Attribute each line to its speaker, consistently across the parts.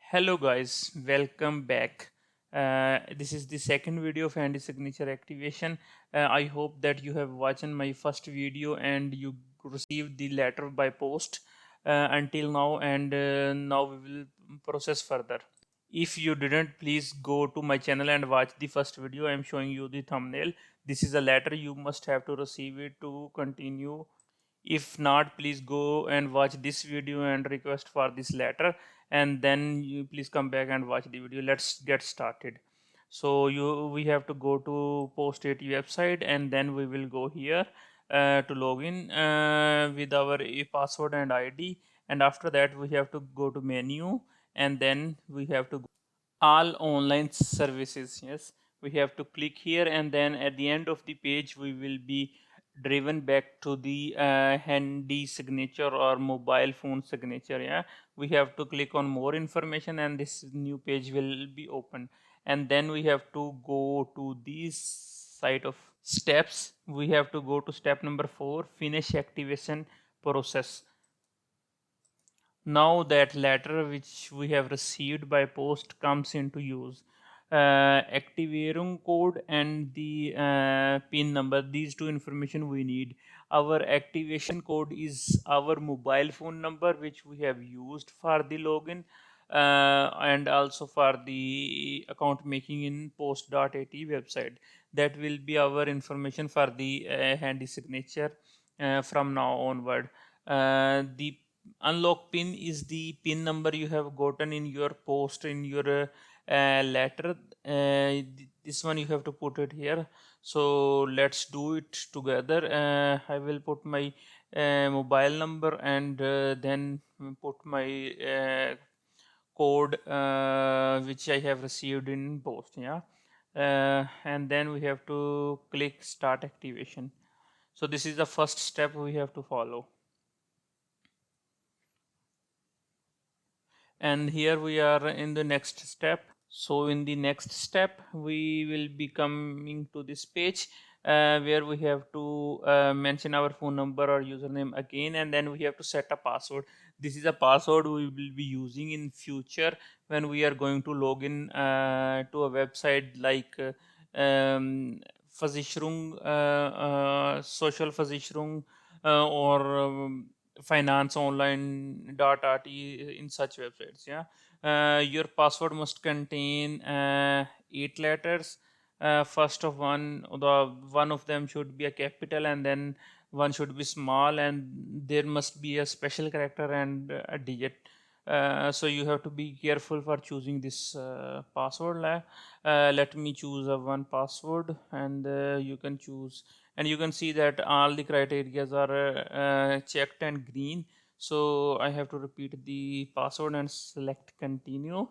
Speaker 1: Hello guys, welcome back. This is the second video of Handy Signature activation. I hope that you have watched my first video and you received the letter by post until now, and now we will process further. If you didn't, please go to my channel and watch the first video. I am showing you the thumbnail. This is a letter, you must have to receive it to continue. If not, please go and watch this video and request for this letter, and then you please come back and watch the video. Let's get started. So we have to go to post 80 website, and then we will go here to log in with our password and id, and after that we have to go to menu, and then we have to go all online services. Yes, we have to click here, and then at the end of the page we will be driven back to the handy signature or mobile phone signature. Yeah, we have to click on more information, and this new page will be open, and then we have to go to this site of steps. We have to go to step number 4, finish activation process. Now that letter which we have received by post comes into use. Activierung code and the pin number, these two information we need. Our activation code is our mobile phone number which we have used for the login, and also for the account making in post.at website. That will be our information for the handy signature from now onward. The unlock pin is the pin number you have gotten in your post, in your letter. This one you have to put it here. So let's do it together. I will put my mobile number, and then put my code which I have received in post. Yeah, and then we have to click start activation. So this is the first step we have to follow. And here we are in the next step. So in the next step we will be coming to this page where we have to mention our phone number or username again, and then we have to set a password. This is a password we will be using in future when we are going to log in to a website like Versicherung, Social Versicherung, or finance online .at, in such websites. Yeah, your password must contain 8 letters. First of one of them should be a capital, and then one should be small, and there must be a special character and a digit. So you have to be careful for choosing this password. Let me choose a one password, and you can choose, and you can see that all the criterias are checked and green. So I have to repeat the password and select continue,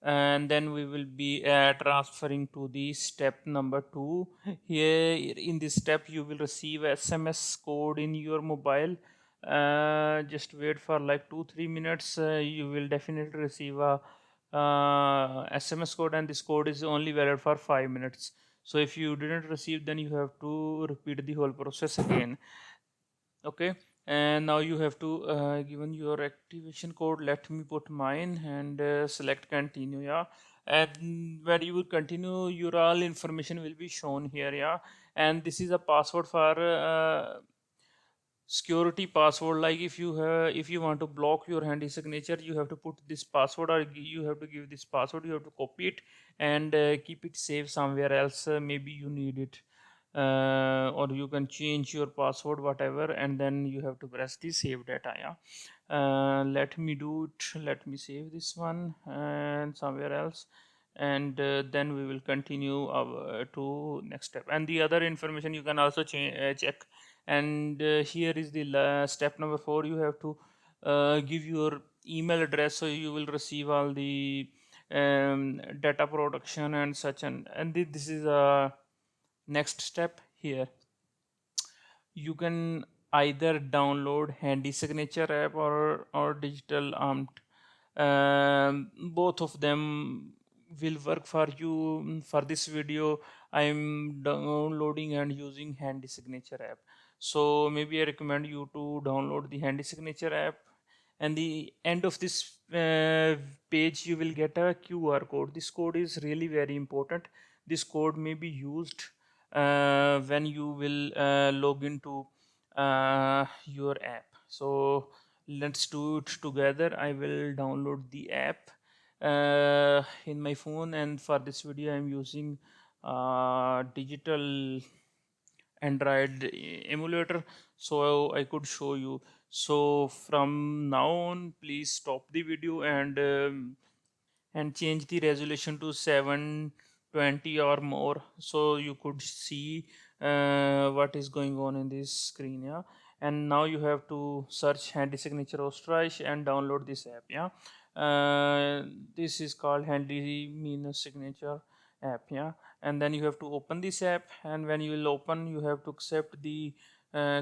Speaker 1: and then we will be transferring to the step number 2. Here in this step you will receive a SMS code in your mobile. Just wait for like 2-3 minutes. You will definitely receive a SMS code, and this code is only valid for 5 minutes. So if you didn't receive, then you have to repeat the whole process again. Okay, and now you have to given your activation code. Let me put mine and select continue. Yeah, and when you will continue, your all information will be shown here. Yeah, and this is a password for security password. Like if you want to block your handy signature, you have to put this password, or you have to give this password. You have to copy it and keep it safe somewhere else. Maybe you need it, or you can change your password, whatever, and then you have to press the save data. Yeah, let me do it. Let me save this one and somewhere else, and then we will continue our to next step. And the other information you can also check. And here is the step number 4. You have to give your email address, so you will receive all the data production and such. And this is a next step. Here you can either download handy signature app or digital armed. Both of them will work for you. For this video I am downloading and using handy signature app, so maybe I recommend you to download the handy signature app. and the end of this page you will get a QR code. This code is really very important. This code may be used when you will log into your app. So let's do it together. I will download the app in my phone, and for this video I'm using digital Android emulator, so I could show you. So from now on, please stop the video and change the resolution to 720 or more, so you could see what is going on in this screen. Yeah, and now you have to search Handy Signature Austria and download this app. Yeah, this is called Handy Signature app. Yeah, and then you have to open this app, and when you will open, you have to accept the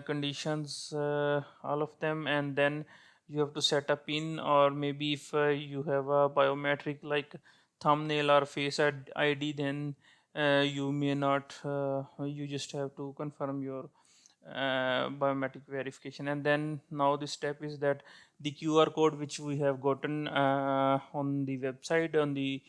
Speaker 1: conditions, all of them, and then you have to set a pin, or maybe if you have a biometric like thumbnail or face ID, then you may not, you just have to confirm your biometric verification. And then now the step is that the QR code which we have gotten on the website, on the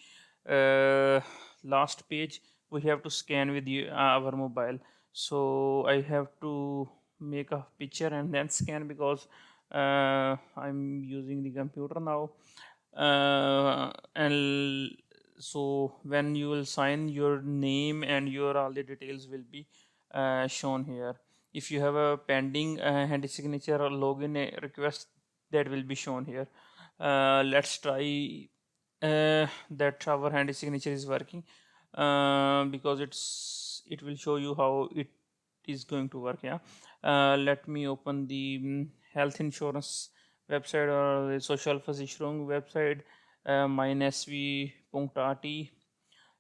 Speaker 1: uh, last page, we have to scan with our mobile. So I have to make a picture and then scan, because I'm using the computer now. And so when you will sign, your name and your all the details will be shown here. If you have a pending handy signature or login request, that will be shown here. Let's try that our handy signature is working, because it will show you how it is going to work. Yeah, let me open the health insurance website, or the social versicherung website, minesv.at,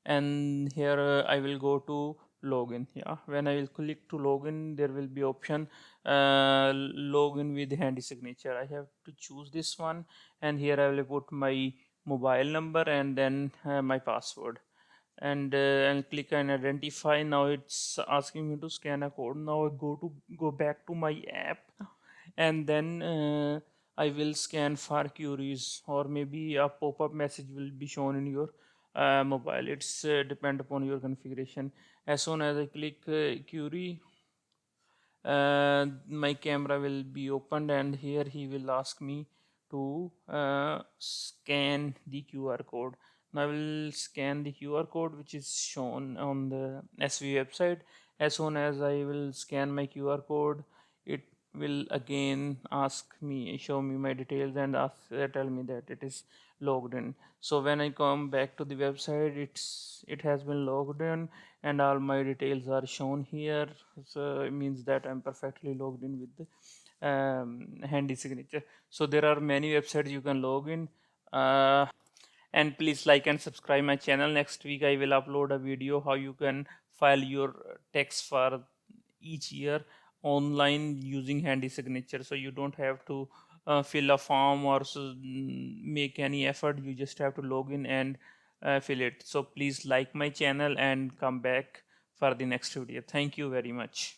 Speaker 1: and here I will go to login. Yeah, when I will click to login, there will be option login with handy signature. I have to choose this one, and here I will put my mobile number and then my password, and click and identify. Now it's asking me to scan a code. Now I go back to my app, and then I will scan for queries, or maybe a pop-up message will be shown in your mobile. It's depend upon your configuration. As soon as I click query, my camera will be opened, and here he will ask me to scan the QR code. Now I will scan the QR code which is shown on the SV website. As soon as I will scan my QR code, it will again ask me, show me my details, and tell me that it is logged in. So when I come back to the website, it has been logged in, and all my details are shown here. So it means that I'm perfectly logged in with the handy signature. So there are many websites you can log in, and please like and subscribe my channel. Next week I will upload a video how you can file your tax for each year online using handy signature, so you don't have to fill a form or make any effort. You just have to log in and fill it. So please like my channel and come back for the next video. Thank you very much.